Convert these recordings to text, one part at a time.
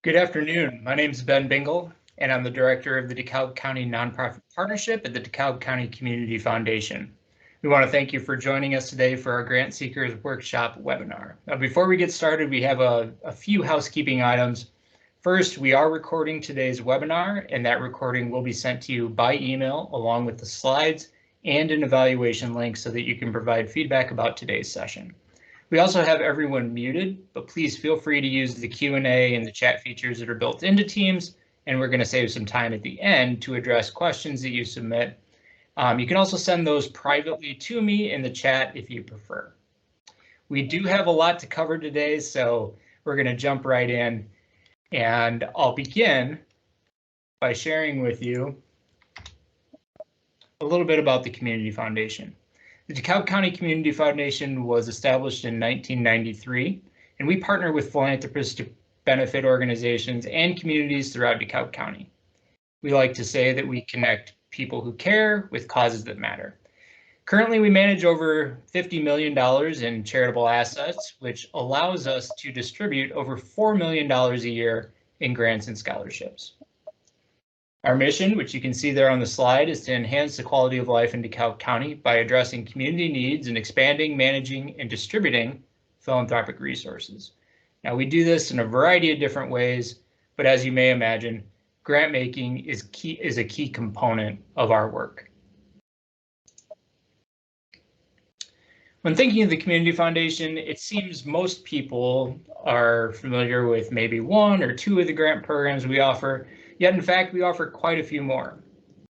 Good afternoon. My name is Ben Bingle, and I'm the director of the DeKalb County Nonprofit Partnership at the DeKalb County Community Foundation. We want to thank you for joining us today for our Grant Seekers Workshop webinar. Now, before we get started, we have a few housekeeping items. First, we are recording today's webinar, and that recording will be sent to you by email along with the slides and an evaluation link so that you can provide feedback about today's session. We also have everyone muted, but please feel free to use the Q&A and the chat features that are built into Teams, and we're going to save some time at the end to address questions that you submit. You can also send those privately to me in the chat if you prefer. We do have a lot to cover today, so we're going to jump right in, and I'll begin by sharing with you a little bit about the Community Foundation. The DeKalb County Community Foundation was established in 1993, and we partner with philanthropistic benefit organizations and communities throughout DeKalb County. We like to say that we connect people who care with causes that matter. Currently, we manage over $50 million in charitable assets, which allows us to distribute over $4 million a year in grants and scholarships. Our mission, which you can see there on the slide, is to enhance the quality of life in DeKalb County by addressing community needs and expanding, managing, and distributing philanthropic resources. Now, we do this in a variety of different ways, but as you may imagine, grant making is a key component of our work. When thinking of the Community Foundation, it seems most people are familiar with maybe one or two of the grant programs we offer. Yet, in fact, we offer quite a few more.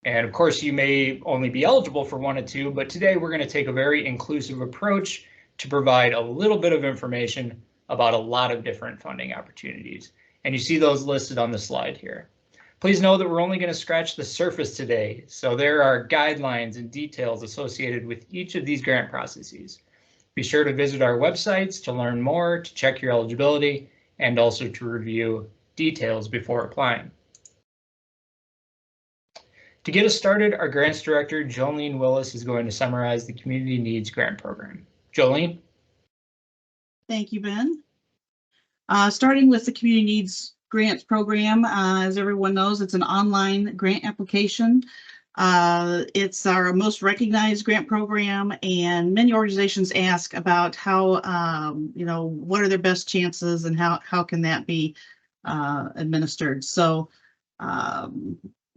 And of course, you may only be eligible for one or two, but today we're going to take a very inclusive approach to provide a little bit of information about a lot of different funding opportunities. And you see those listed on the slide here. Please know that we're only going to scratch the surface today, so there are guidelines and details associated with each of these grant processes. Be sure to visit our websites to learn more, to check your eligibility, and also to review details before applying. To get us started, our grants director, Jolene Willis, is going to summarize the Community Needs Grant Program. Jolene? Thank you, Ben. Starting with the Community Needs Grants Program, as everyone knows, it's an online grant application. It's our most recognized grant program, and many organizations ask about how, what are their best chances and how can that be administered. So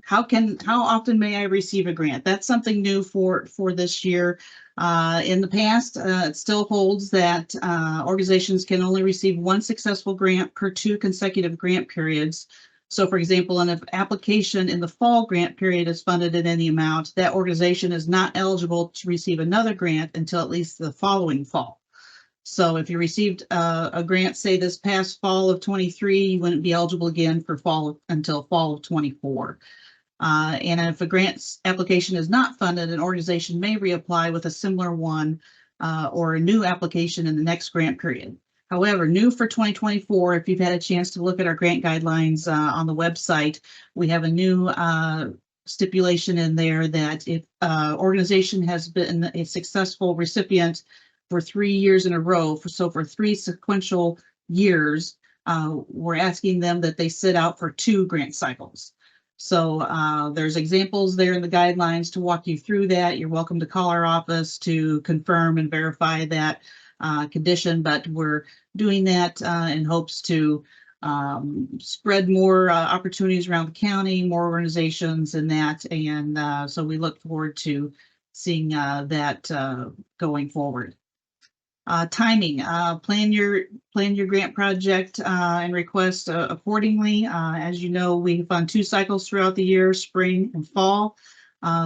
how often may I receive a grant? That's something new for this year. In the past, it still holds that organizations can only receive one successful grant per 2 consecutive grant periods. So, for example, an application in the fall grant period is funded at any amount, that organization is not eligible to receive another grant until at least the following fall. So if you received a grant, say this past fall of 23, you wouldn't be eligible again for until fall of 24. And if a grant application is not funded, an organization may reapply with a similar one or a new application in the next grant period. However, new for 2024, if you've had a chance to look at our grant guidelines on the website, we have a new stipulation in there that if organization has been a successful recipient for 3 years in a row, for 3 sequential years, we're asking them that they sit out for 2 grant cycles. So there's examples there in the guidelines to walk you through that. You're welcome to call our office to confirm and verify that condition, but we're doing that in hopes to spread more opportunities around the county, more organizations and that. And so we look forward to seeing that going forward. Timing, plan your grant project and request accordingly. As you know, we fund 2 cycles throughout the year, spring and fall.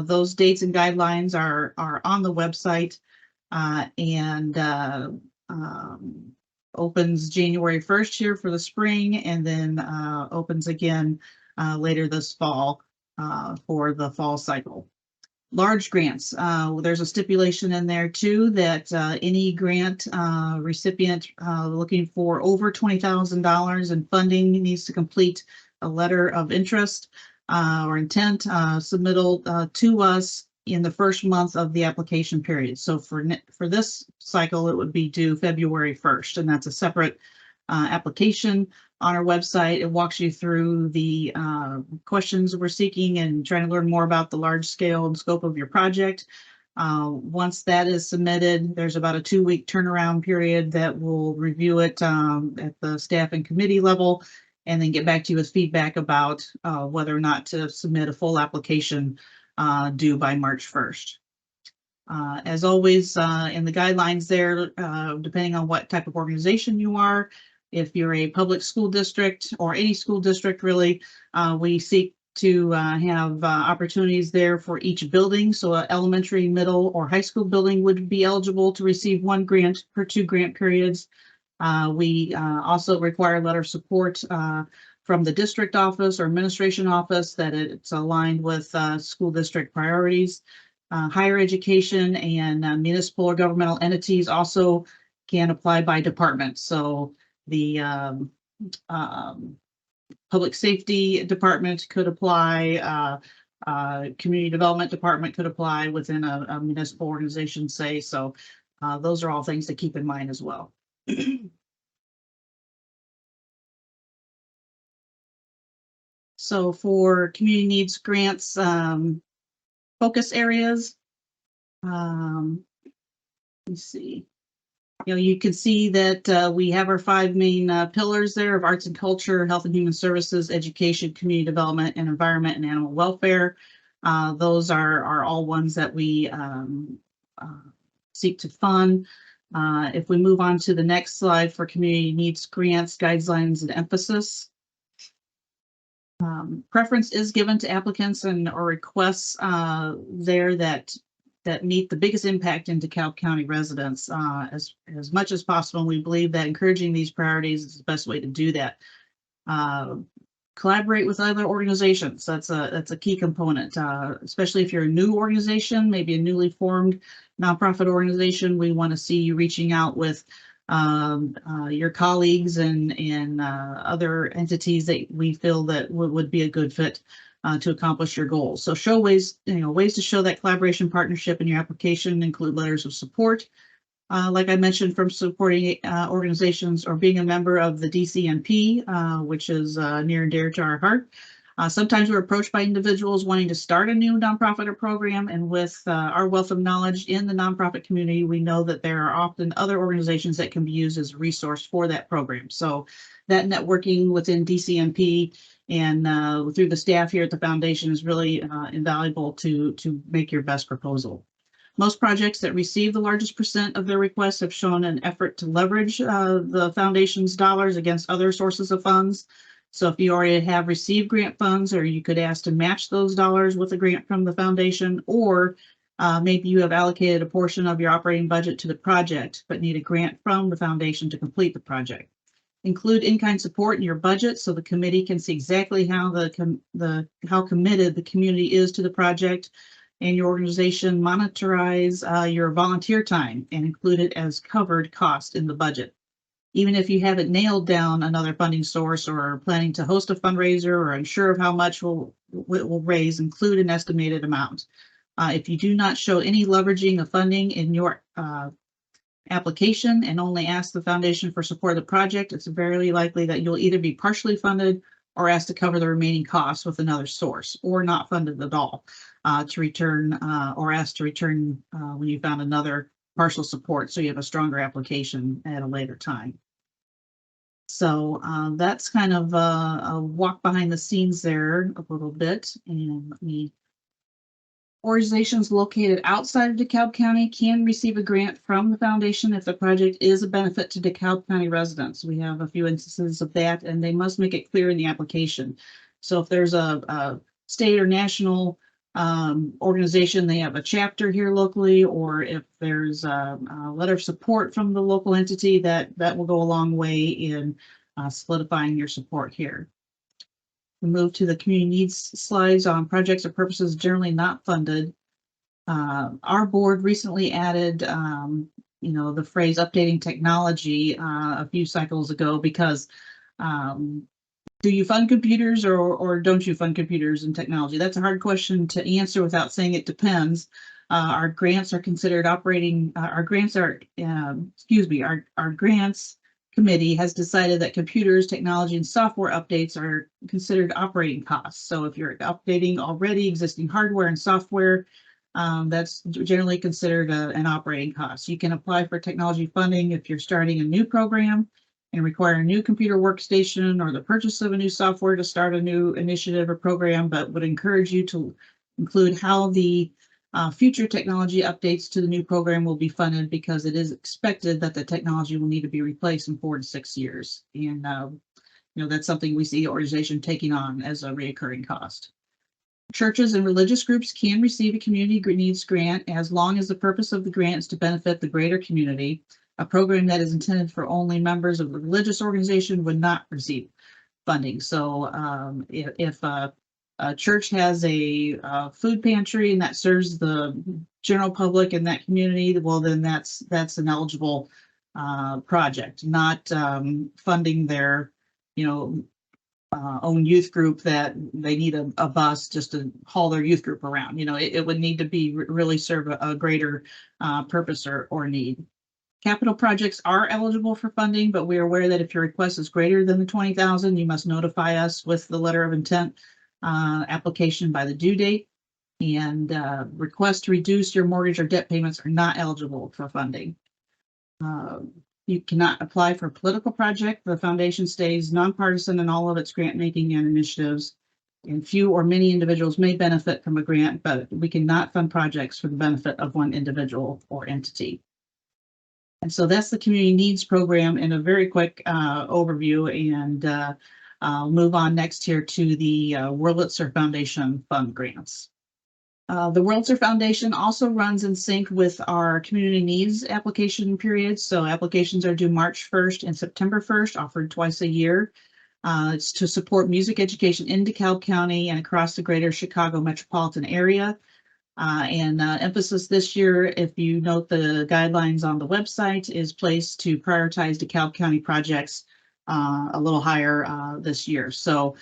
Those dates and guidelines are on the website and opens January 1st here for the spring, and then opens again later this fall for the fall cycle. Large grants, there's a stipulation in there too that any grant recipient looking for over $20,000 in funding needs to complete a letter of interest or intent submittal to us in the first month of the application period. So for this cycle, it would be due February 1st, and that's a separate application on our website. It walks you through the questions we're seeking and trying to learn more about the large scale and scope of your project. Once that is submitted, there's about a 2-week turnaround period that will review it at the staff and committee level, and then get back to you with feedback about whether or not to submit a full application due by March 1st. As always, in the guidelines there, depending on what type of organization you are, if you're a public school district or any school district really, we seek to have opportunities there for each building. So an elementary, middle, or high school building would be eligible to receive 1 grant per 2 grant periods. We also require a letter of support from the district office or administration office that it's aligned with school district priorities. Higher education and municipal or governmental entities also can apply by department. So the public safety department could apply, community development department could apply within a municipal organization, say. So those are all things to keep in mind as well. So for community needs grants, focus areas. Let's see. You can see that we have our 5 main pillars there of arts and culture, health and human services, education, community development, and environment and animal welfare. Those are all ones that we seek to fund. If we move on to the next slide for community needs grants, guidelines, and emphasis. Preference is given to applicants or requests there that meet the biggest impact in DeKalb County residents as much as possible. We believe that encouraging these priorities is the best way to do that. Collaborate with other organizations. That's a key component, especially if you're a new organization, maybe a newly formed nonprofit organization. We want to see you reaching out with your colleagues and other entities that we feel that would be a good fit to accomplish your goals. So show ways to show that collaboration partnership in your application include letters of support. Like I mentioned, from supporting organizations or being a member of the DCNP, which is near and dear to our heart. Sometimes we're approached by individuals wanting to start a new nonprofit or program, and with our wealth of knowledge in the nonprofit community, we know that there are often other organizations that can be used as a resource for that program. So that networking within DCNP and through the staff here at the foundation is really invaluable to make your best proposal. Most projects that receive the largest % of their requests have shown an effort to leverage the foundation's dollars against other sources of funds. So if you already have received grant funds, or you could ask to match those dollars with a grant from the foundation, or maybe you have allocated a portion of your operating budget to the project, but need a grant from the foundation to complete the project. Include in-kind support in your budget so the committee can see exactly how how committed the community is to the project, and your organization monitorize your volunteer time and include it as covered cost in the budget. Even if you haven't nailed down another funding source or are planning to host a fundraiser or unsure of how much will raise, include an estimated amount. If you do not show any leveraging of funding in your application and only ask the foundation for support of the project, it's very likely that you'll either be partially funded or asked to cover the remaining costs with another source, or not funded at all to return or asked to return when you found another partial support, so you have a stronger application at a later time. So that's kind of a walk behind the scenes there a little bit. And let me, organizations located outside of DeKalb County can receive a grant from the foundation if the project is a benefit to DeKalb County residents. We have a few instances of that, and they must make it clear in the application. So if there's a state or national organization, they have a chapter here locally, or if there's a letter of support from the local entity, that will go a long way in solidifying your support here. We move to the community needs slides on projects or purposes generally not funded. Our board recently added the phrase updating technology a few cycles ago, because do you fund computers or don't you fund computers and technology? That's a hard question to answer without saying it depends. Our grants are considered operating, our grants committee has decided that computers, technology, and software updates are considered operating costs. So if you're updating already existing hardware and software, that's generally considered an operating cost. You can apply for technology funding if you're starting a new program and require a new computer workstation or the purchase of a new software to start a new initiative or program, but would encourage you to include how the future technology updates to the new program will be funded, because it is expected that the technology will need to be replaced in 4 to 6 years. And that's something we see the organization taking on as a recurring cost. Churches and religious groups can receive a community needs grant as long as the purpose of the grant is to benefit the greater community. A program that is intended for only members of the religious organization would not receive funding. So if a church has a food pantry and that serves the general public in that community, well, then that's an eligible project, not funding their own youth group that they need a bus just to haul their youth group around. It would need to be really serve a greater purpose or need. Capital projects are eligible for funding, but we are aware that if your request is greater than the $20,000, you must notify us with the letter of intent application by the due date. And requests to reduce your mortgage or debt payments are not eligible for funding. You cannot apply for a political project. The foundation stays nonpartisan in all of its grant making and initiatives. And few or many individuals may benefit from a grant, but we cannot fund projects for the benefit of one individual or entity. And so that's the community needs program in a very quick overview. And I'll move on next here to the Wurlitzer Foundation fund grants. The Wurlitzer Foundation also runs in sync with our community needs application period. So applications are due March 1st and September 1st, offered twice a year. It's to support music education in DeKalb County and across the greater Chicago metropolitan area. Emphasis this year, if you note the guidelines on the website, is placed to prioritize DeKalb County projects a little higher this year. So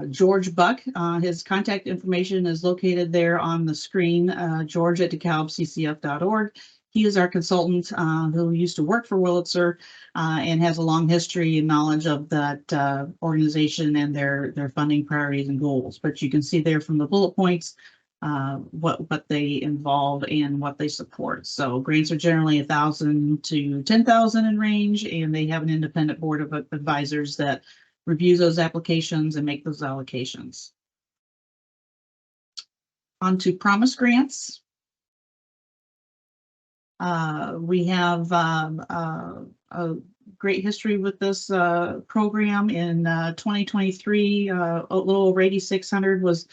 George Buck, his contact information is located there on the screen, George at DeKalbCCF.org. He is our consultant who used to work for Wurlitzer and has a long history and knowledge of that organization and their funding priorities and goals. But you can see there from the bullet points what they involve and what they support. So grants are generally 1,000 to 10,000 in range, and they have an independent board of advisors that review those applications and make those allocations. On to promise grants. We have a great history with this program. In 2023, a little over 8,600 was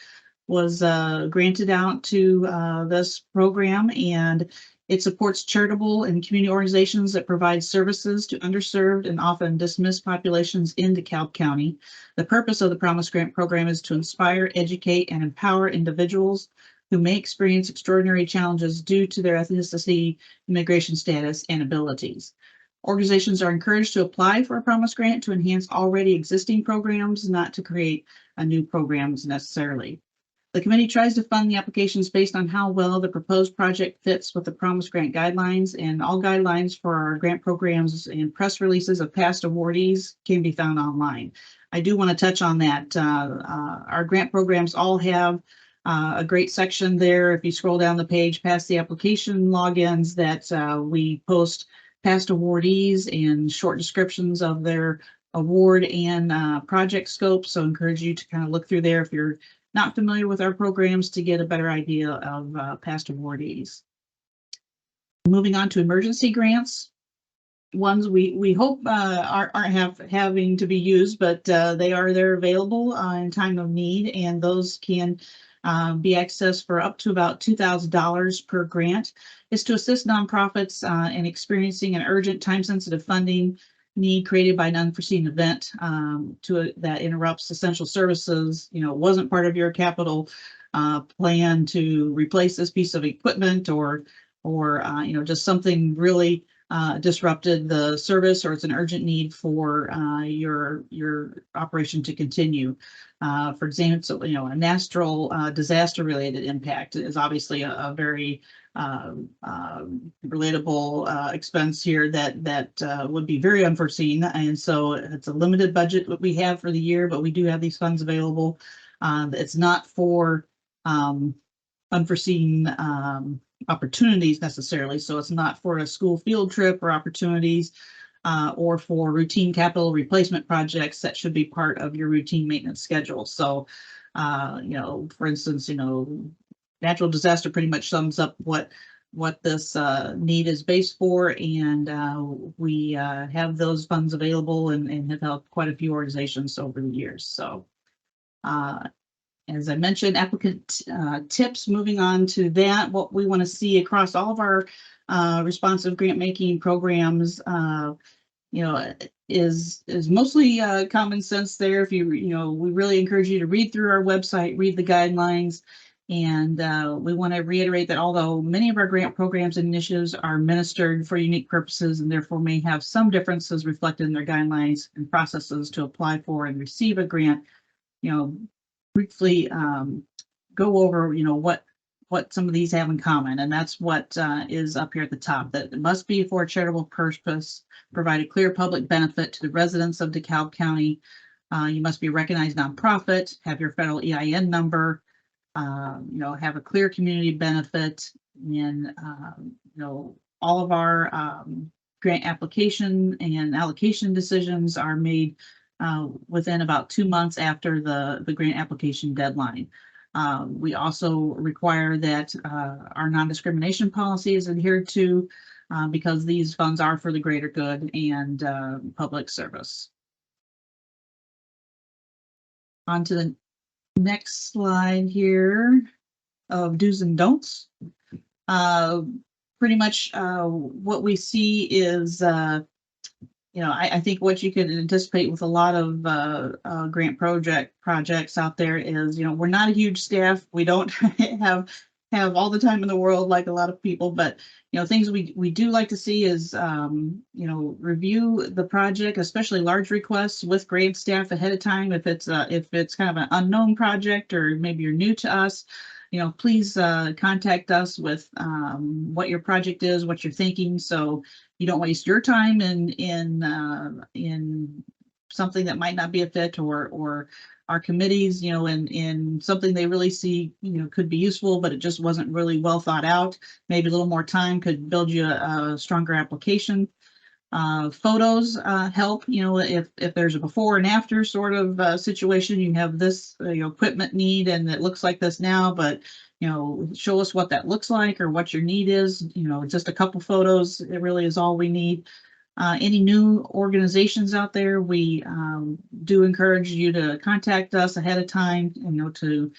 granted out to this program, and it supports charitable and community organizations that provide services to underserved and often dismissed populations in DeKalb County. The purpose of the Promise Grant program is to inspire, educate, and empower individuals who may experience extraordinary challenges due to their ethnicity, immigration status, and abilities. Organizations are encouraged to apply for a Promise Grant to enhance already existing programs, not to create new programs necessarily. The committee tries to fund the applications based on how well the proposed project fits with the Promise Grant guidelines, and all guidelines for our grant programs and press releases of past awardees can be found online. I do want to touch on that. Our grant programs all have a great section there. If you scroll down the page past the application logins, that we post past awardees and short descriptions of their award and project scope. So I encourage you to kind of look through there if you're not familiar with our programs to get a better idea of past awardees. Moving on to emergency grants. Ones we hope aren't having to be used, but they're available in time of need, and those can be accessed for up to about $2,000 per grant. It's to assist nonprofits in experiencing an urgent, time-sensitive funding need created by an unforeseen event that interrupts essential services. It wasn't part of your capital plan to replace this piece of equipment, or just something really disrupted the service, or it's an urgent need for your operation to continue. For example, so, a natural disaster related impact is obviously a very relatable expense here that would be very unforeseen. And so it's a limited budget that we have for the year, but we do have these funds available. It's not for unforeseen opportunities necessarily. So it's not for a school field trip or opportunities or for routine capital replacement projects that should be part of your routine maintenance schedule. So, for instance, natural disaster pretty much sums up what this need is based for, and we have those funds available and have helped quite a few organizations over the years. So as I mentioned, applicant tips, moving on to that, what we want to see across all of our responsive grant making programs, is mostly common sense there. If we really encourage you to read through our website, read the guidelines. And we want to reiterate that although many of our grant programs and initiatives are administered for unique purposes and therefore may have some differences reflected in their guidelines and processes to apply for and receive a grant, briefly go over, what some of these have in common. And that's what is up here at the top, that it must be for a charitable purpose, provide a clear public benefit to the residents of DeKalb County. You must be a recognized nonprofit, have your federal EIN number, have a clear community benefit, and, all of our grant application and allocation decisions are made within about 2 months after the grant application deadline. We also require that our non-discrimination policy is adhered to because these funds are for the greater good and public service. On to the next slide here of do's and don'ts. Pretty much what we see is I think what you can anticipate with a lot of grant projects out there is, we're not a huge staff. We don't have all the time in the world like a lot of people, but things we do like to see is review the project, especially large requests, with grant staff ahead of time. If it's kind of an unknown project or maybe you're new to us, please contact us with what your project is, what you're thinking, so you don't waste your time in something that might not be a fit, or our committees, in something they really see, could be useful, but it just wasn't really well thought out. Maybe a little more time could build you a stronger application. Photos help, if there's a before and after sort of situation, you have this equipment need and it looks like this now, but show us what that looks like or what your need is. Just a couple photos, it really is all we need. Any new organizations out there, we do encourage you to contact us ahead of time, to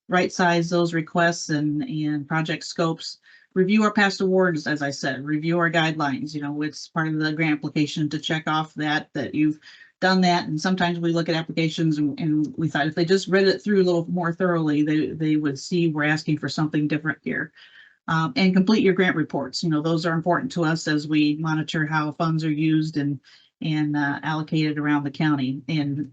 right size those requests and project scopes. Review our past awards, as I said, review our guidelines. It's part of the grant application to check off that you've done that. And sometimes we look at applications and we thought if they just read it through a little more thoroughly, they would see we're asking for something different here. And complete your grant reports. Those are important to us as we monitor how funds are used and allocated around the county. And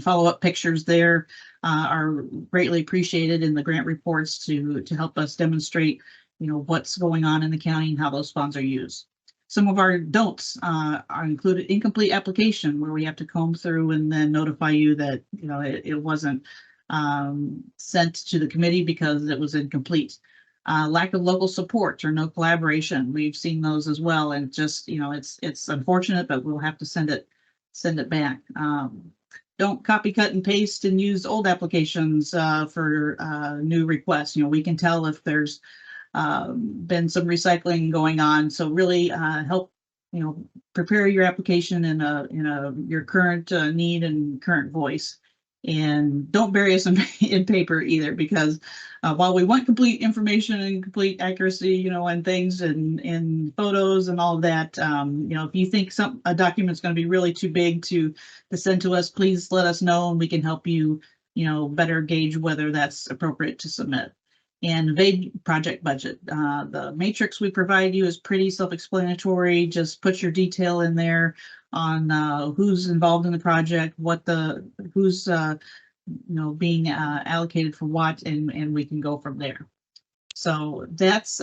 follow-up pictures there are greatly appreciated in the grant reports to help us demonstrate what's going on in the county and how those funds are used. Some of our don'ts are included incomplete application, where we have to comb through and then notify you that it wasn't sent to the committee because it was incomplete. Lack of local support or no collaboration. We've seen those as well, and just it's unfortunate, but we'll have to send it back. Don't copy, cut, and paste and use old applications for new requests. We can tell if there's been some recycling going on. So really help prepare your application in your current need and current voice. And don't bury us in paper either, because while we want complete information and complete accuracy, and things and photos and all of that, if you think a document's going to be really too big to send to us, please let us know and we can help you, better gauge whether that's appropriate to submit. and vague project budget. The matrix we provide you is pretty self-explanatory. Just put your detail in there on who's involved in the project, who's being allocated for what, and we can go from there. So that's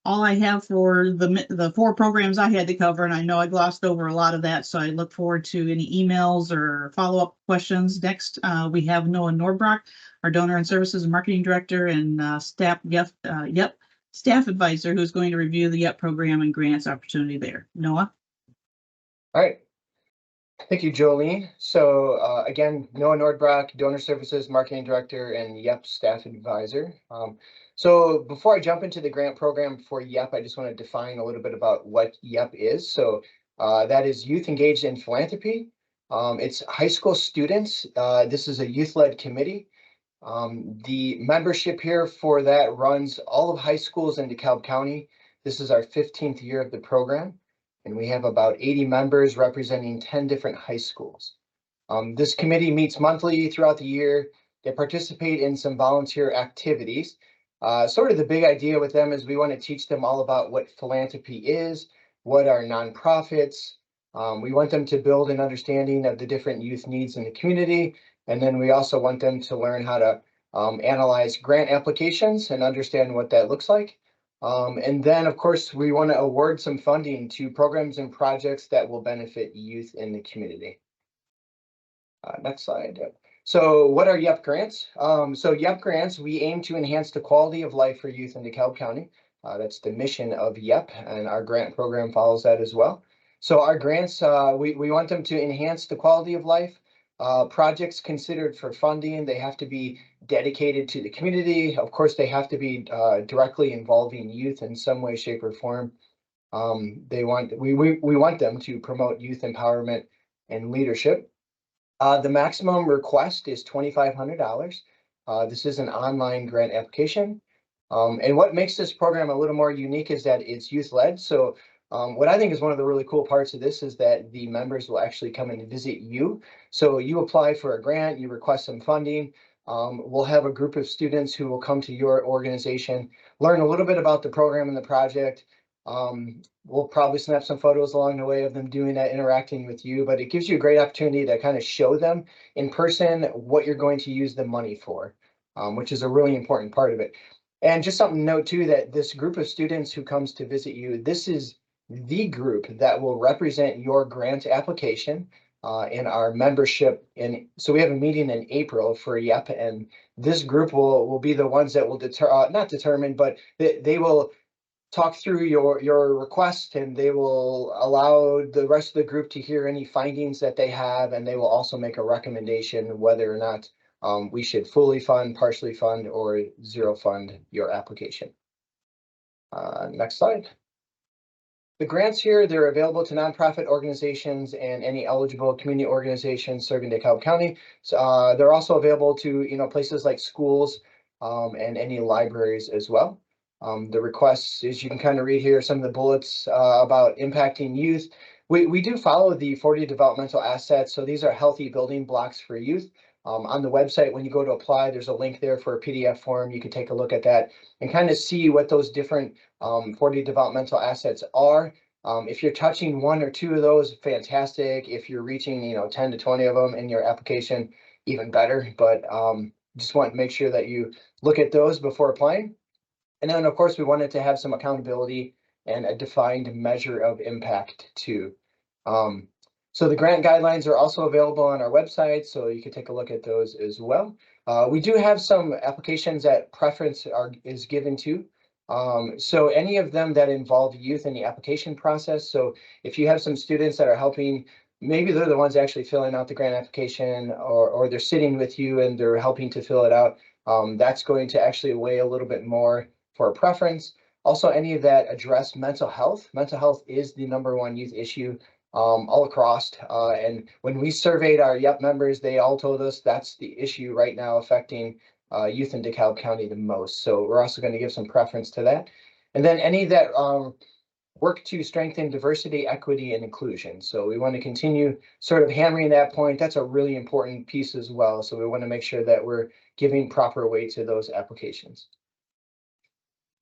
all I have for the 4 programs I had to cover, and I know I glossed over a lot of that, so I look forward to any emails or follow-up questions. Next, we have Noah Norbrock, our Donor and Services and Marketing Director, and staff advisor, who's going to review the YEP program and grants opportunity there. Noah? All right. Thank you, Jolene. So again, Noah Nordbrock, Donor Services Marketing Director and YEP Staff Advisor. So before I jump into the grant program for YEP, I just want to define a little bit about what YEP is. So that is Youth Engaged in Philanthropy. It's high school students. This is a youth-led committee. The membership here for that runs all of high schools in DeKalb County. This is our 15th year of the program, and we have about 80 members representing 10 different high schools. This committee meets monthly throughout the year. They participate in some volunteer activities. Sort of the big idea with them is we want to teach them all about what philanthropy is, what are nonprofits. We want them to build an understanding of the different youth needs in the community. And then we also want them to learn how to analyze grant applications and understand what that looks like. And then, of course, we want to award some funding to programs and projects that will benefit youth in the community. Next slide. So what are YEP grants? So YEP grants, we aim to enhance the quality of life for youth in DeKalb County. That's the mission of YEP, and our grant program follows that as well. So our grants, we want them to enhance the quality of life. Projects considered for funding, they have to be dedicated to the community. Of course, they have to be directly involving youth in some way, shape, or form. We want them to promote youth empowerment and leadership. The maximum request is $2,500. This is an online grant application. And what makes this program a little more unique is that it's youth-led. So what I think is one of the really cool parts of this is that the members will actually come and visit you. So you apply for a grant, you request some funding. We'll have a group of students who will come to your organization, learn a little bit about the program and the project. We'll probably snap some photos along the way of them doing that, interacting with you, but it gives you a great opportunity to kind of show them in person what you're going to use the money for, which is a really important part of it. And just something to note too, that this group of students who comes to visit you, this is the group that will represent your grant application in our membership. And so we have a meeting in April for YEP, and this group will be the ones that will not determine, but they will talk through your request, and they will allow the rest of the group to hear any findings that they have, and they will also make a recommendation whether or not we should fully fund, partially fund, or zero fund your application. Next slide. The grants here, they're available to nonprofit organizations and any eligible community organizations serving DeKalb County. So they're also available to places like schools and any libraries as well. The requests, as you can kind of read here, some of the bullets about impacting youth. We do follow the 40 developmental assets. So these are healthy building blocks for youth. On the website, when you go to apply, there's a link there for a PDF form. You can take a look at that and kind of see what those different 40 developmental assets are. If you're touching 1 or 2 of those, fantastic. If you're reaching 10 to 20 of them in your application, even better. But just want to make sure that you look at those before applying. And then, of course, we wanted to have some accountability and a defined measure of impact too. So the grant guidelines are also available on our website, so you can take a look at those as well. We do have some applications that preference is given to. So any of them that involve youth in the application process. So if you have some students that are helping, maybe they're the ones actually filling out the grant application, or they're sitting with you and they're helping to fill it out, that's going to actually weigh a little bit more for a preference. Also, any of that address mental health. Mental health is the #1 youth issue all across. And when we surveyed our YEP members, they all told us that's the issue right now affecting youth in DeKalb County the most. So we're also going to give some preference to that. And then any that work to strengthen diversity, equity, and inclusion. So we want to continue sort of hammering that point. That's a really important piece as well. So we want to make sure that we're giving proper weight to those applications.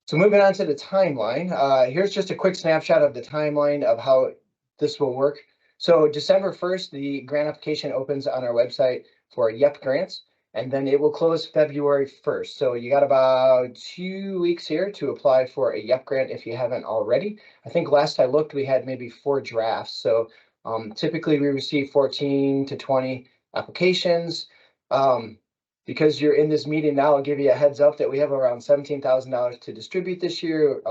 So moving on to the timeline, here's just a quick snapshot of the timeline of how this will work. So December 1st, the grant application opens on our website for YEP grants, and then it will close February 1st. So you got about 2 weeks here to apply for a YEP grant if you haven't already. I think last I looked, we had maybe 4 drafts. So typically we receive 14 to 20 applications. Because you're in this meeting now, I'll give you a heads up that we have around $17,000 to distribute this year,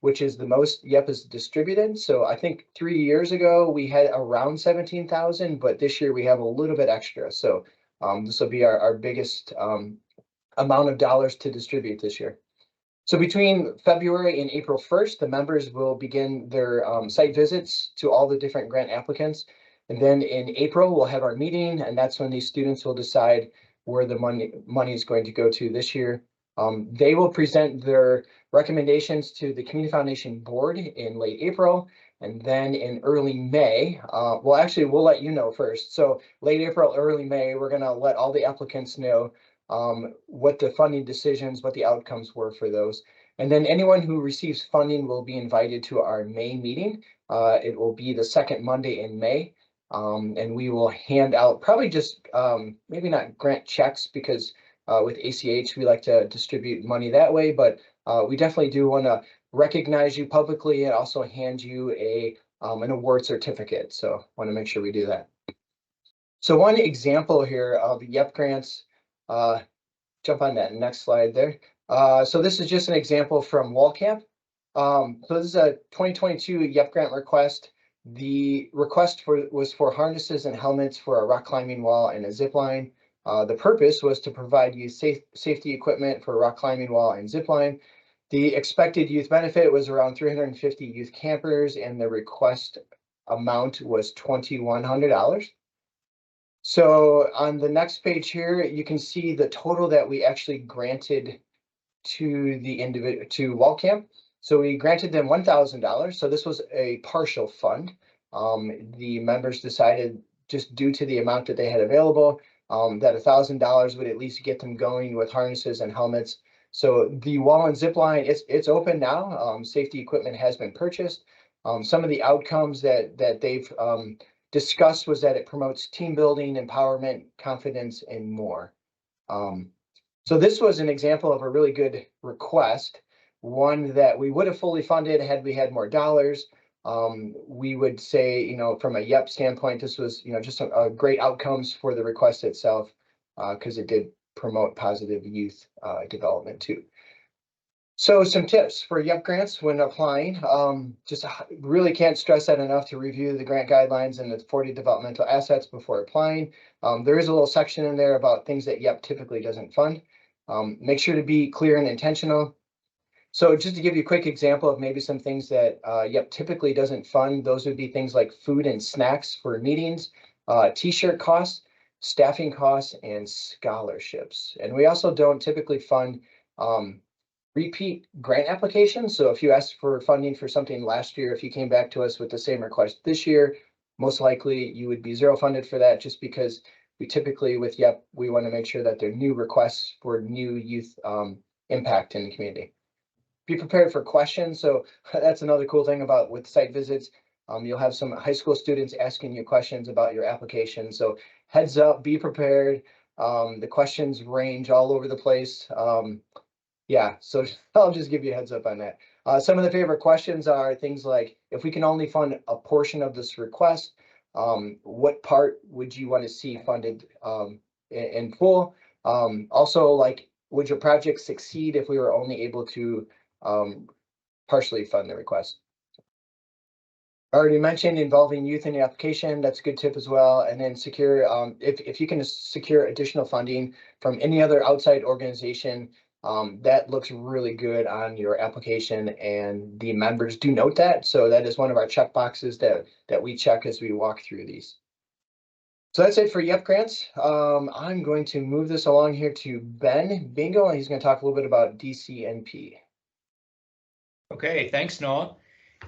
which is the most YEP is distributed. So I think 3 years ago we had around 17,000, but this year we have a little bit extra. So this will be our biggest amount of dollars to distribute this year. So between February and April 1st, the members will begin their site visits to all the different grant applicants. And then in April, we'll have our meeting, and that's when these students will decide where the money is going to go to this year. They will present their recommendations to the Community Foundation board in late April, and then in early May, well, actually, we'll let you know first. So late April, early May, we're going to let all the applicants know what the funding decisions, what the outcomes were for those. And then anyone who receives funding will be invited to our May meeting. It will be the second Monday in May. And we will hand out probably just maybe not grant checks, because with ACH we like to distribute money that way, but we definitely do want to recognize you publicly and also hand you an award certificate. So want to make sure we do that. So one example here of YEP grants, jump on that next slide there. So this is just an example from Wall Camp. So this is a 2022 YEP grant request. The request was for harnesses and helmets for a rock climbing wall and a zip line. The purpose was to provide youth safety equipment for a rock climbing wall and zip line. The expected youth benefit was around 350 youth campers, and the request amount was $2,100. So on the next page here, you can see the total that we actually granted to the individual, to Wall Camp. So we granted them $1,000. So this was a partial fund. The members decided, just due to the amount that they had available, that $1,000 would at least get them going with harnesses and helmets. So the wall and zip line, it's open now. Safety equipment has been purchased. Some of the outcomes that they've discussed was that it promotes team building, empowerment, confidence, and more. So this was an example of a really good request, one that we would have fully funded had we had more dollars. We would say, you know, from a YEP standpoint, this was, you know, just a great outcomes for the request itself, because it did promote positive youth development too. So some tips for YEP grants when applying. Just really can't stress that enough to review the grant guidelines and the 40 developmental assets before applying. There is a little section in there about things that YEP typically doesn't fund. Make sure to be clear and intentional. So just to give you a quick example of maybe some things that YEP typically doesn't fund, those would be things like food and snacks for meetings, t-shirt costs, staffing costs, and scholarships. And we also don't typically fund repeat grant applications. So if you asked for funding for something last year, if you came back to us with the same request this year, most likely you would be zero funded for that, just because we typically with YEP, we want to make sure that they're new requests for new youth impact in the community. Be prepared for questions. So that's another cool thing about with site visits. You'll have some high school students asking you questions about your application. So heads up, be prepared. The questions range all over the place. Yeah, so I'll just give you a heads up on that. Some of the favorite questions are things like, if we can only fund a portion of this request, what part would you want to see funded in full? Also, like, would your project succeed if we were only able to partially fund the request? I already mentioned involving youth in the application. That's a good tip as well. And then secure, if you can secure additional funding from any other outside organization, that looks really good on your application, and the members do note that. So that is one of our check boxes that we check as we walk through these. So that's it for YEP grants. I'm going to move this along here to Ben Bingo, and he's going to talk a little bit about DCNP. Okay, thanks, Noah.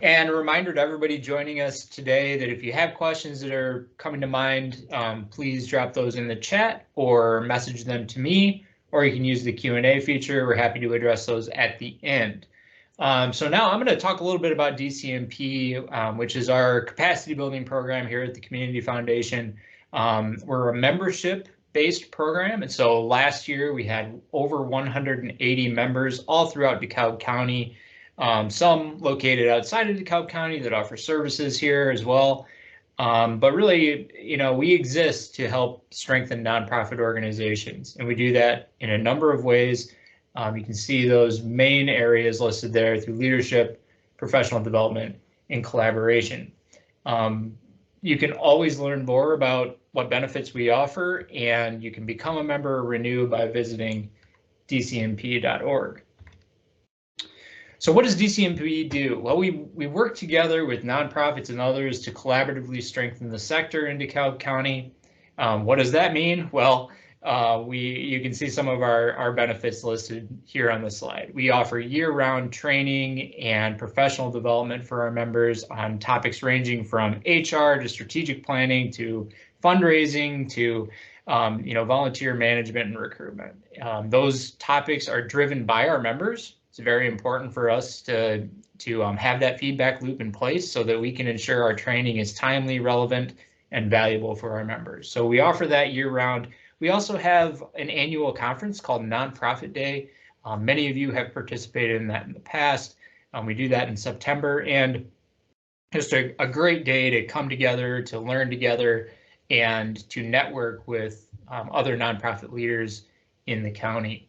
And a reminder to everybody joining us today that if you have questions that are coming to mind, please drop those in the chat or message them to me, or you can use the Q&A feature. We're happy to address those at the end. So now I'm going to talk a little bit about DCMP, which is our capacity building program here at the Community Foundation. We're a membership-based program, and so last year we had over 180 members all throughout DeKalb County, some located outside of DeKalb County that offer services here as well. But really, we exist to help strengthen nonprofit organizations, and we do that in a number of ways. You can see those main areas listed there through leadership, professional development, and collaboration. You can always learn more about what benefits we offer, and you can become a member or renew by visiting dcmp.org. So what does DCMP do? Well, we work together with nonprofits and others to collaboratively strengthen the sector in DeKalb County. What does that mean? Well, you can see some of our benefits listed here on the slide. We offer year-round training and professional development for our members on topics ranging from HR to strategic planning to fundraising to volunteer management and recruitment. Those topics are driven by our members. It's very important for us to have that feedback loop in place so that we can ensure our training is timely, relevant, and valuable for our members. So we offer that year-round. We also have an annual conference called Nonprofit Day. Many of you have participated in that in the past. We do that in September, and just a great day to come together, to learn together, and to network with other nonprofit leaders in the county.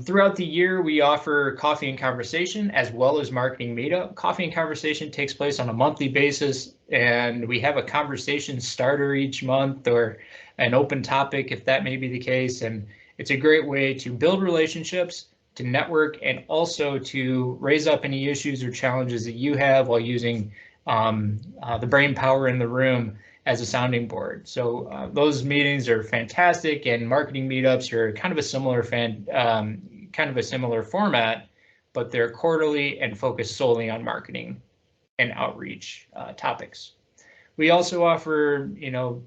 Throughout the year, we offer coffee and conversation as well as marketing meetup. Coffee and conversation takes place on a monthly basis, and we have a conversation starter each month or an open topic if that may be the case. And it's a great way to build relationships, to network, and also to raise up any issues or challenges that you have while using the brain power in the room as a sounding board. So those meetings are fantastic, and marketing meetups are kind of a similar format, but they're quarterly and focused solely on marketing and outreach topics. We also offer,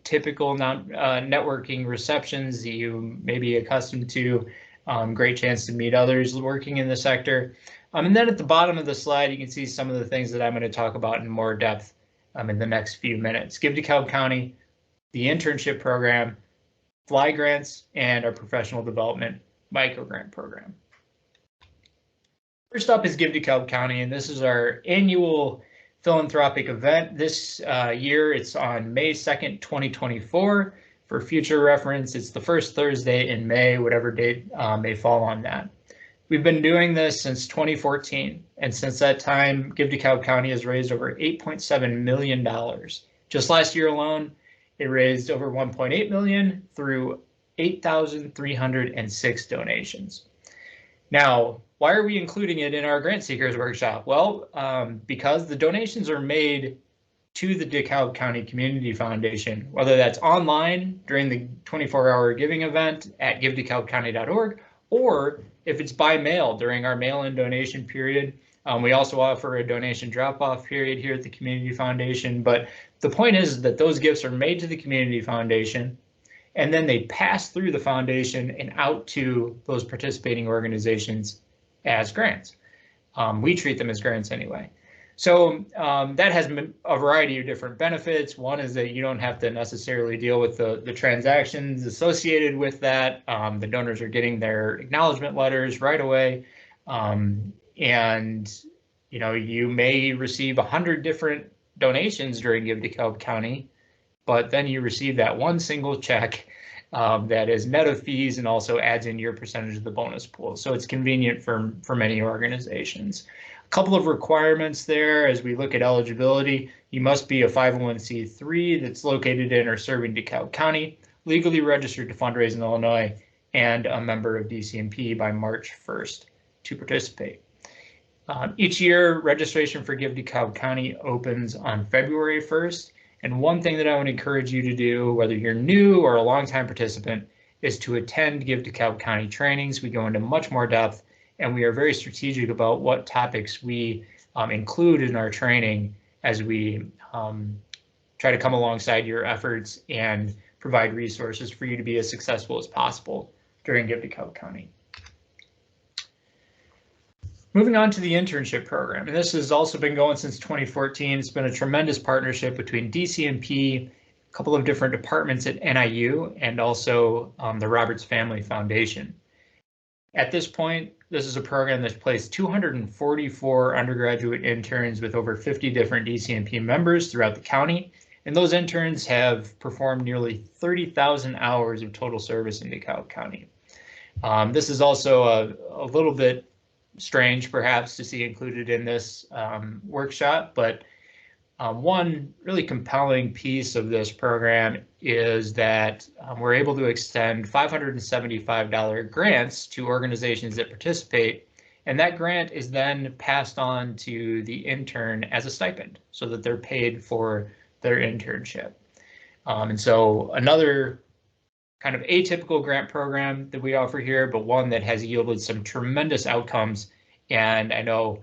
typical networking receptions that you may be accustomed to. Great chance to meet others working in the sector. And then at the bottom of the slide, you can see some of the things that I'm going to talk about in more depth in the next few minutes. Give DeKalb County, the internship program, fly grants, and our professional development micro grant program. First up is Give DeKalb County, and this is our annual philanthropic event. This year it's on May 2nd, 2024. For future reference, it's the first Thursday in May, whatever date may fall on that. We've been doing this since 2014, and since that time, Give DeKalb County has raised over $8.7 million. Just last year alone, it raised over $1.8 million through 8,306 donations. Now, why are we including it in our Grant Seekers Workshop? Well, because the donations are made to the DeKalb County Community Foundation, whether that's online during the 24-hour giving event at givedekalbcounty.org, or if it's by mail during our mail-in donation period. We also offer a donation drop-off period here at the Community Foundation. But the point is that those gifts are made to the Community Foundation, and then they pass through the foundation and out to those participating organizations as grants. We treat them as grants anyway. So that has a variety of different benefits. One is that you don't have to necessarily deal with the transactions associated with that. The donors are getting their acknowledgement letters right away. And you may receive 100 different donations during Give DeKalb County, but then you receive that one single check that is net of fees and also adds in your percentage of the bonus pool. So it's convenient for many organizations. A couple of requirements there as we look at eligibility. You must be a 501c3 that's located in or serving DeKalb County, legally registered to fundraise in Illinois, and a member of DCMP by March 1st to participate. Each year, registration for Give DeKalb County opens on February 1st. And one thing that I would encourage you to do, whether you're new or a longtime participant, is to attend Give DeKalb County trainings. We go into much more depth, and we are very strategic about what topics we include in our training as we try to come alongside your efforts and provide resources for you to be as successful as possible during Give DeKalb County. Moving on to the internship program, and this has also been going since 2014. It's been a tremendous partnership between DCMP, a couple of different departments at NIU, and also the Roberts Family Foundation. At this point, this is a program that's placed 244 undergraduate interns with over 50 different DCMP members throughout the county, and those interns have performed nearly 30,000 hours of total service in DeKalb County. This is also a little bit strange, perhaps, to see included in this workshop, but one really compelling piece of this program is that we're able to extend $575 grants to organizations that participate, and that grant is then passed on to the intern as a stipend so that they're paid for their internship. And so another kind of atypical grant program that we offer here, but one that has yielded some tremendous outcomes. And I know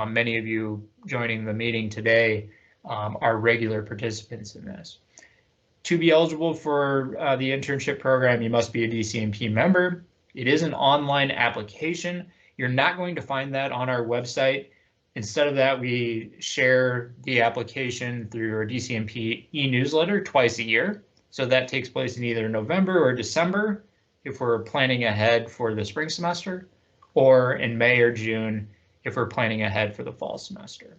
many of you joining the meeting today are regular participants in this. To be eligible for the internship program, you must be a DCMP member. It is an online application. You're not going to find that on our website. Instead of that, we share the application through our DCMP e-newsletter twice a year. So that takes place in either November or December if we're planning ahead for the spring semester, or in May or June if we're planning ahead for the fall semester.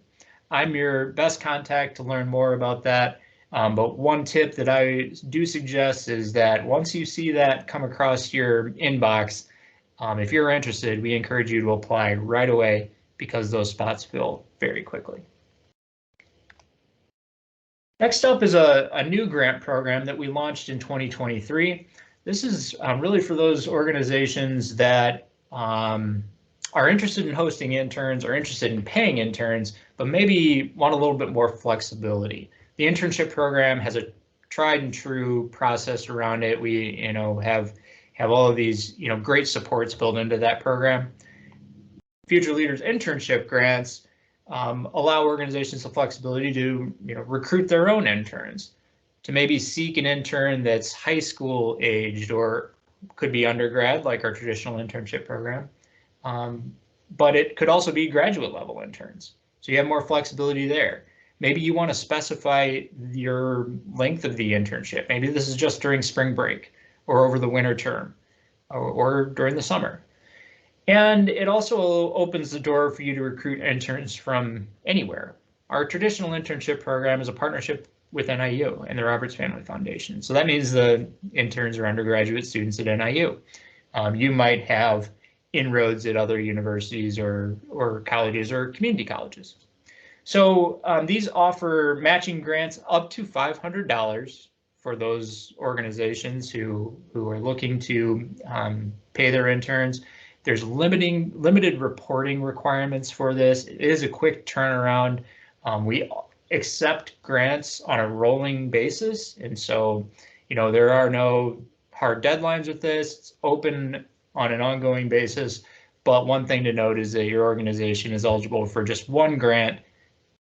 I'm your best contact to learn more about that, but one tip that I do suggest is that once you see that come across your inbox, if you're interested, we encourage you to apply right away because those spots fill very quickly. Next up is a new grant program that we launched in 2023. This is really for those organizations that are interested in hosting interns or interested in paying interns, but maybe want a little bit more flexibility. The internship program has a tried and true process around it. We, have all of these, great supports built into that program. Future Leaders internship grants allow organizations the flexibility to, recruit their own interns, to maybe seek an intern that's high school aged or could be undergrad, like our traditional internship program. But it could also be graduate level interns. So you have more flexibility there. Maybe you want to specify your length of the internship. Maybe this is just during spring break or over the winter term or during the summer. And it also opens the door for you to recruit interns from anywhere. Our traditional internship program is a partnership with NIU and the Roberts Family Foundation. So that means the interns are undergraduate students at NIU. You might have inroads at other universities or colleges or community colleges. So these offer matching grants up to $500 for those organizations who are looking to pay their interns. There's limited reporting requirements for this. It is a quick turnaround. We accept grants on a rolling basis, and so there are no hard deadlines with this. It's open on an ongoing basis, but one thing to note is that your organization is eligible for just one grant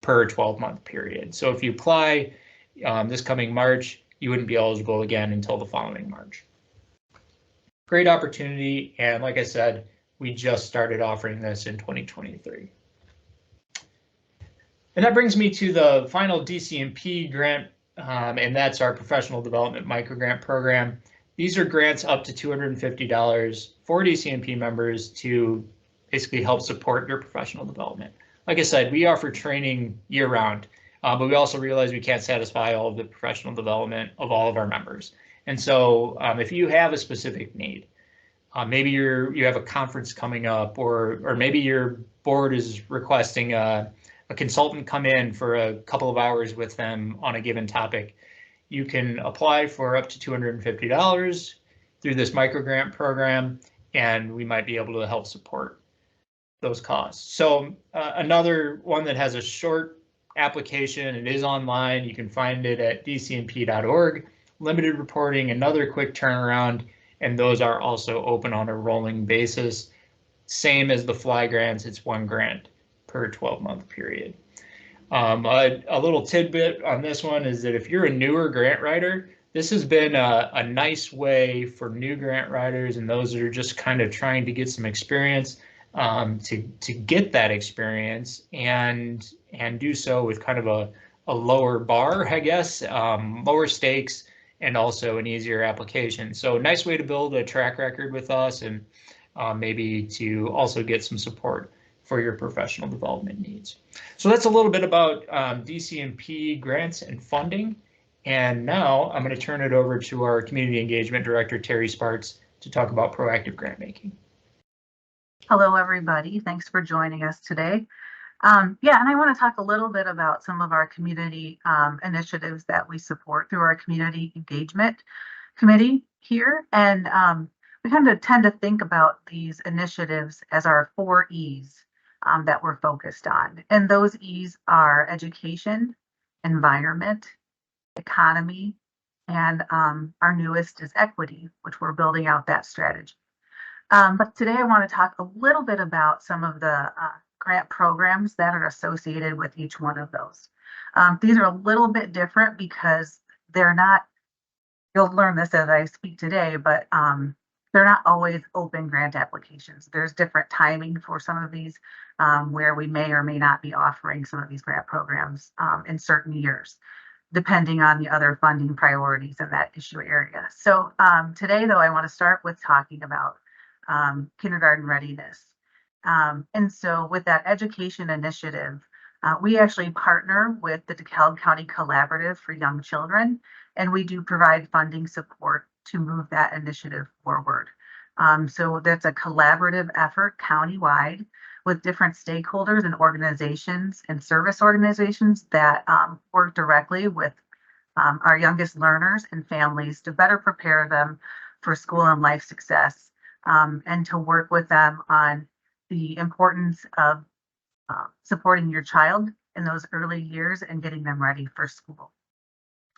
per 12-month period. So if you apply this coming March, you wouldn't be eligible again until the following March. Great opportunity, and like I said, we just started offering this in 2023. And that brings me to the final DCMP grant, and that's our Professional Development Microgrant Program. These are grants up to $250 for DCMP members to basically help support your professional development. Like I said, we offer training year-round, but we also realize we can't satisfy all of the professional development of all of our members. And so if you have a specific need, maybe you have a conference coming up, or maybe your board is requesting a consultant come in for a couple of hours with them on a given topic, you can apply for up to $250 through this microgrant program, and we might be able to help support those costs. So another one that has a short application, it is online. You can find it at dcmp.org. Limited reporting, another quick turnaround, and those are also open on a rolling basis. Same as the FLY grants, it's one grant per 12-month period. A little tidbit on this one is that if you're a newer grant writer, this has been a nice way for new grant writers and those that are just kind of trying to get some experience. to get that experience and do so with kind of a lower bar, I guess, lower stakes, and also an easier application. So nice way to build a track record with us, and maybe to also get some support for your professional development needs. So that's a little bit about DCMP grants and funding. And now I'm going to turn it over to our Community Engagement Director, Terry Sparts, to talk about proactive grant making. Hello, everybody. Thanks for joining us today. Yeah, and I want to talk a little bit about some of our community initiatives that we support through our Community Engagement Committee here. And we kind of tend to think about these initiatives as our 4 E's that we're focused on. And those E's are education, environment, economy, and our newest is equity, which we're building out that strategy. But today I want to talk a little bit about some of the grant programs that are associated with each one of those. These are a little bit different because they're not, you'll learn this as I speak today, but they're not always open grant applications. There's different timing for some of these where we may or may not be offering some of these grant programs in certain years, depending on the other funding priorities in that issue area. So today, though, I want to start with talking about kindergarten readiness. And so with that education initiative, we actually partner with the DeKalb County Collaborative for Young Children, and we do provide funding support to move that initiative forward. So that's a collaborative effort countywide with different stakeholders and organizations and service organizations that work directly with our youngest learners and families to better prepare them for school and life success, and to work with them on the importance of supporting your child in those early years and getting them ready for school.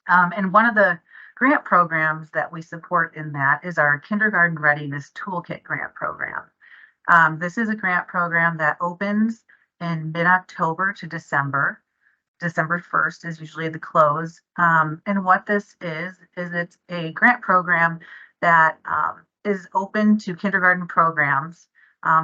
And one of the grant programs that we support in that is our Kindergarten Readiness Toolkit grant program. This is a grant program that opens in mid-October to December. December 1st is usually the close. And what this is it's a grant program that is open to kindergarten programs,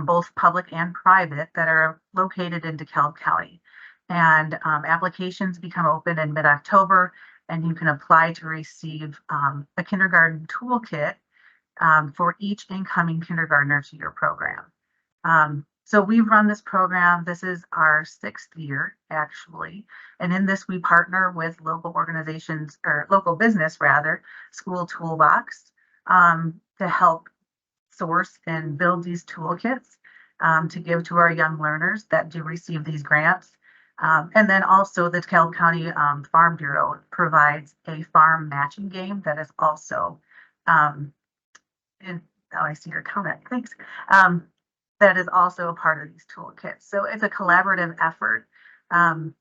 both public and private, that are located in DeKalb County. And applications become open in mid-October, and you can apply to receive a kindergarten toolkit for each incoming kindergartner to your program. So we've run this program. This is our 6th year, actually. And in this, we partner with local organizations, or local business rather, School Toolbox, to help source and build these toolkits to give to our young learners that do receive these grants. And then also the DeKalb County Farm Bureau provides a farm matching game that is also, and now I see your comment, thanks, that is also a part of these toolkits. So it's a collaborative effort. And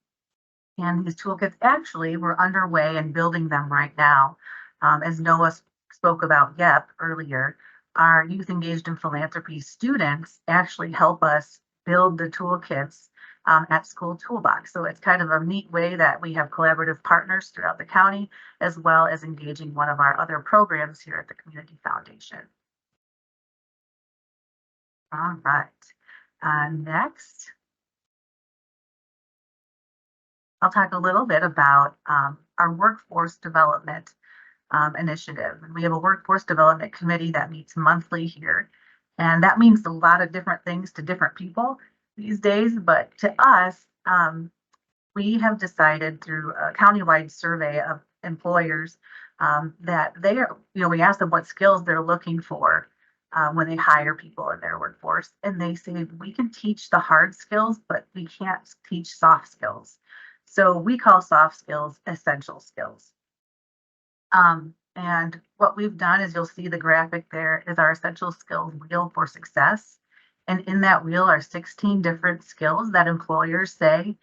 these toolkits, actually, we're underway and building them right now. As Noah spoke about YEP earlier, our Youth Engaged in Philanthropy students actually help us build the toolkits at School Toolbox. So it's kind of a neat way that we have collaborative partners throughout the county, as well as engaging one of our other programs here at the Community Foundation. All right, next, I'll talk a little bit about our workforce development initiative. We have a workforce development committee that meets monthly here, and that means a lot of different things to different people these days, but to us, we have decided through a countywide survey of employers that they are, we ask them what skills they're looking for when they hire people in their workforce, and they say we can teach the hard skills, but we can't teach soft skills. So we call soft skills essential skills. And what we've done is, you'll see the graphic there is our essential skills wheel for success. And in that wheel are 16 different skills that employers say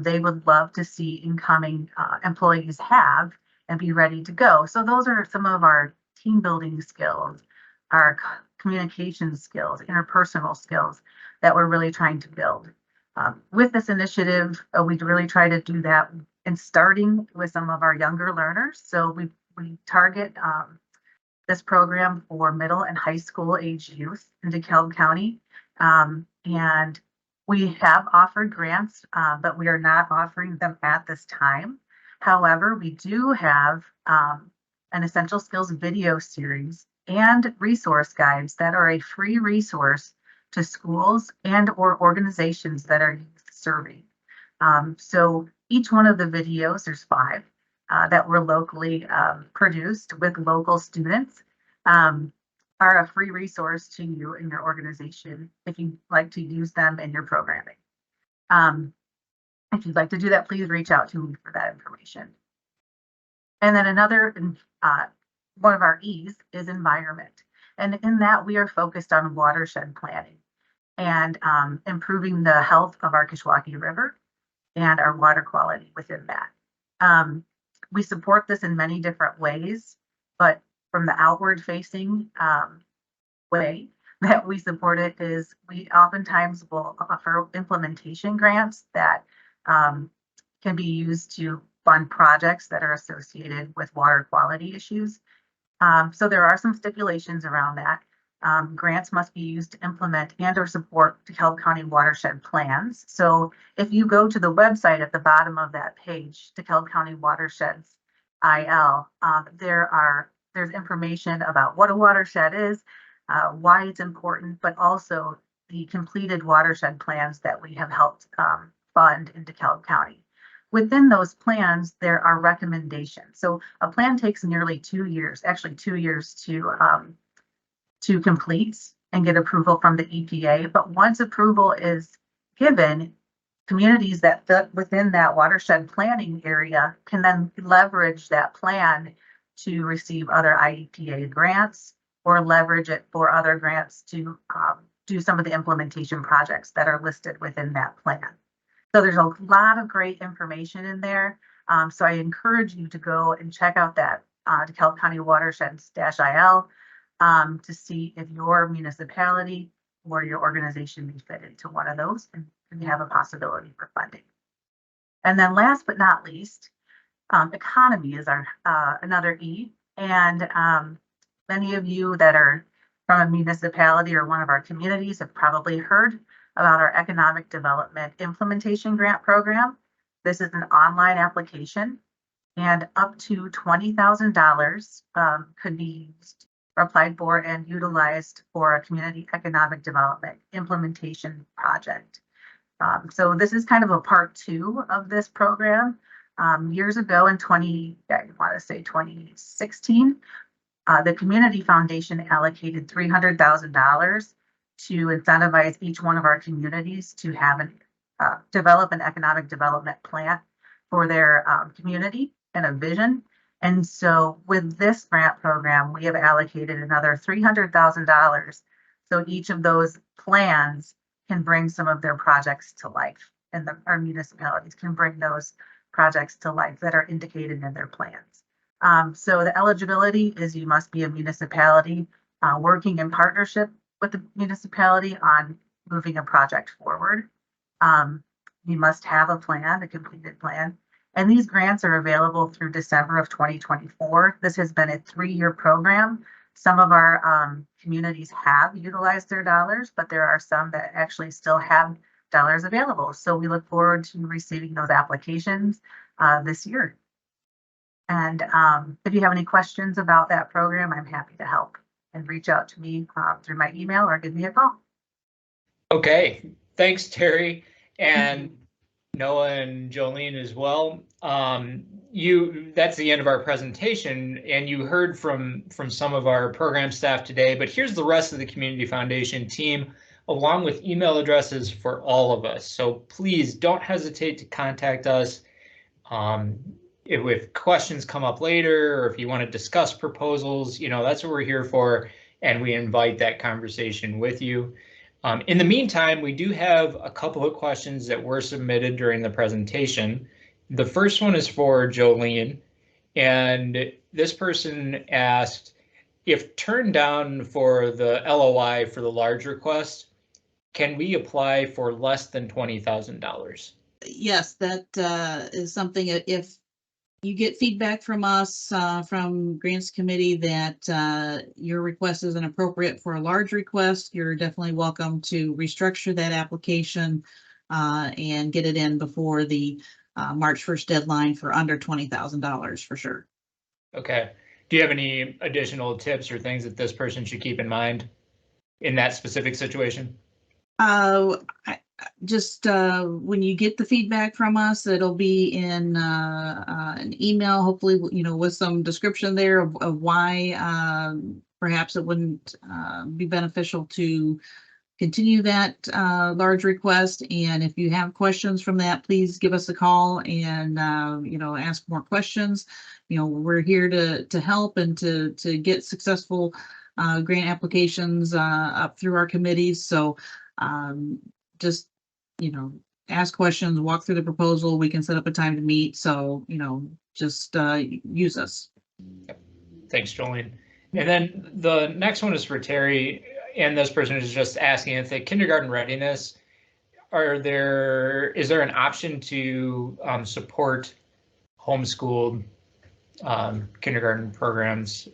they would love to see incoming employees have and be ready to go. So those are some of our team building skills, our communication skills, interpersonal skills that we're really trying to build. With this initiative, we really try to do that and starting with some of our younger learners. So we target this program for middle and high school age youth in DeKalb County. And we have offered grants, but we are not offering them at this time. However, we do have an essential skills video series and resource guides that are a free resource to schools and or organizations that are youth serving. So each one of the videos, there's 5 that were locally produced with local students, are a free resource to you and your organization if you'd like to use them in your programming. If you'd like to do that, please reach out to me for that information. And then another one of our E's is environment. And in that, we are focused on watershed planning and improving the health of our Kishwaukee River and our water quality within that. We support this in many different ways, but from the outward facing way that we support it is we oftentimes will offer implementation grants that can be used to fund projects that are associated with water quality issues. So there are some stipulations around that. Grants must be used to implement and or support DeKalb County watershed plans. So if you go to the website at the bottom of that page, DeKalb County Watersheds IL, there's information about what a watershed is, why it's important, but also the completed watershed plans that we have helped fund in DeKalb County. Within those plans, there are recommendations. So a plan takes nearly 2 years, actually 2 years to complete and get approval from the EPA. But once approval is given, communities that fit within that watershed planning area can then leverage that plan to receive other IEPA grants or leverage it for other grants to do some of the implementation projects that are listed within that plan. So there's a lot of great information in there. So I encourage you to go and check out that DeKalb County Watersheds-IL to see if your municipality or your organization may fit into one of those and you have a possibility for funding. And then last but not least, economy is our another E. And many of you that are from a municipality or one of our communities have probably heard about our economic development implementation grant program. This is an online application and up to $20,000 could be used, applied for and utilized for a community economic development implementation project. So this is kind of a part 2 of this program. Years ago in 2016, the Community Foundation allocated $300,000 to incentivize each one of our communities to have develop an economic development plan for their community and a vision. And so with this grant program, we have allocated another $300,000. So each of those plans can bring some of their projects to life, and our municipalities can bring those projects to life that are indicated in their plans. So the eligibility is you must be a municipality working in partnership with the municipality on moving a project forward. You must have a plan, a completed plan. And these grants are available through December of 2024. This has been a 3-year program. Some of our communities have utilized their dollars, but there are some that actually still have dollars available. So we look forward to receiving those applications this year. And if you have any questions about that program, I'm happy to help, and reach out to me through my email or give me a call. Okay, thanks, Terry, and Noah and Jolene as well. That's the end of our presentation, and you heard from some of our program staff today, but here's the rest of the Community Foundation team, along with email addresses for all of us. So please don't hesitate to contact us. If questions come up later, or if you want to discuss proposals, that's what we're here for, and we invite that conversation with you. In the meantime, we do have a couple of questions that were submitted during the presentation. The first one is for Jolene, and this person asked, if turned down for the LOI for the large request, can we apply for less than $20,000? Yes, that is something. If you get feedback from us, from grants committee that your request isn't appropriate for a large request, you're definitely welcome to restructure that application and get it in before the March 1st deadline for under $20,000 for sure. Okay. Do you have any additional tips or things that this person should keep in mind in that specific situation? Just when you get the feedback from us, it'll be in an email, hopefully, with some description there of why perhaps it wouldn't be beneficial to continue that large request. And if you have questions from that, please give us a call and ask more questions. We're here to help and to get successful grant applications up through our committees. So just, ask questions, walk through the proposal. We can set up a time to meet. So, just use us. Thanks, Jolene. And then the next one is for Terry, and this person is just asking if the kindergarten readiness, is there an option to support homeschooled kindergarten programs?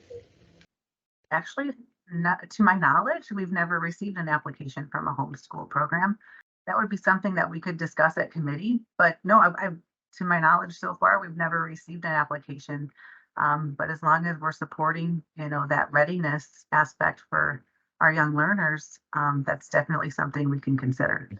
Actually, not to my knowledge, we've never received an application from a homeschool program. That would be something that we could discuss at committee, but no, to my knowledge so far, we've never received an application. But as long as we're supporting, that readiness aspect for our young learners, that's definitely something we can consider.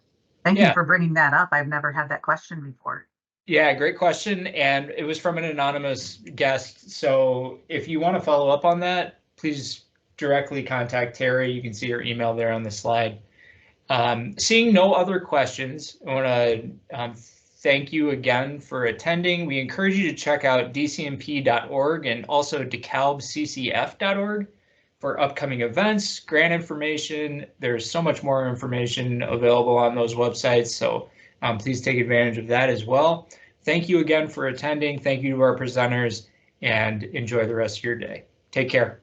Thank you for bringing that up. I've never had that question before. Yeah, great question. And it was from an anonymous guest. So if you want to follow up on that, please directly contact Terry. You can see her email there on the slide. Seeing no other questions, I want to thank you again for attending. We encourage you to check out dcmp.org and also DeKalbCCF.org for upcoming events, grant information. There's so much more information available on those websites, so please take advantage of that as well. Thank you again for attending. Thank you to our presenters, and enjoy the rest of your day. Take care.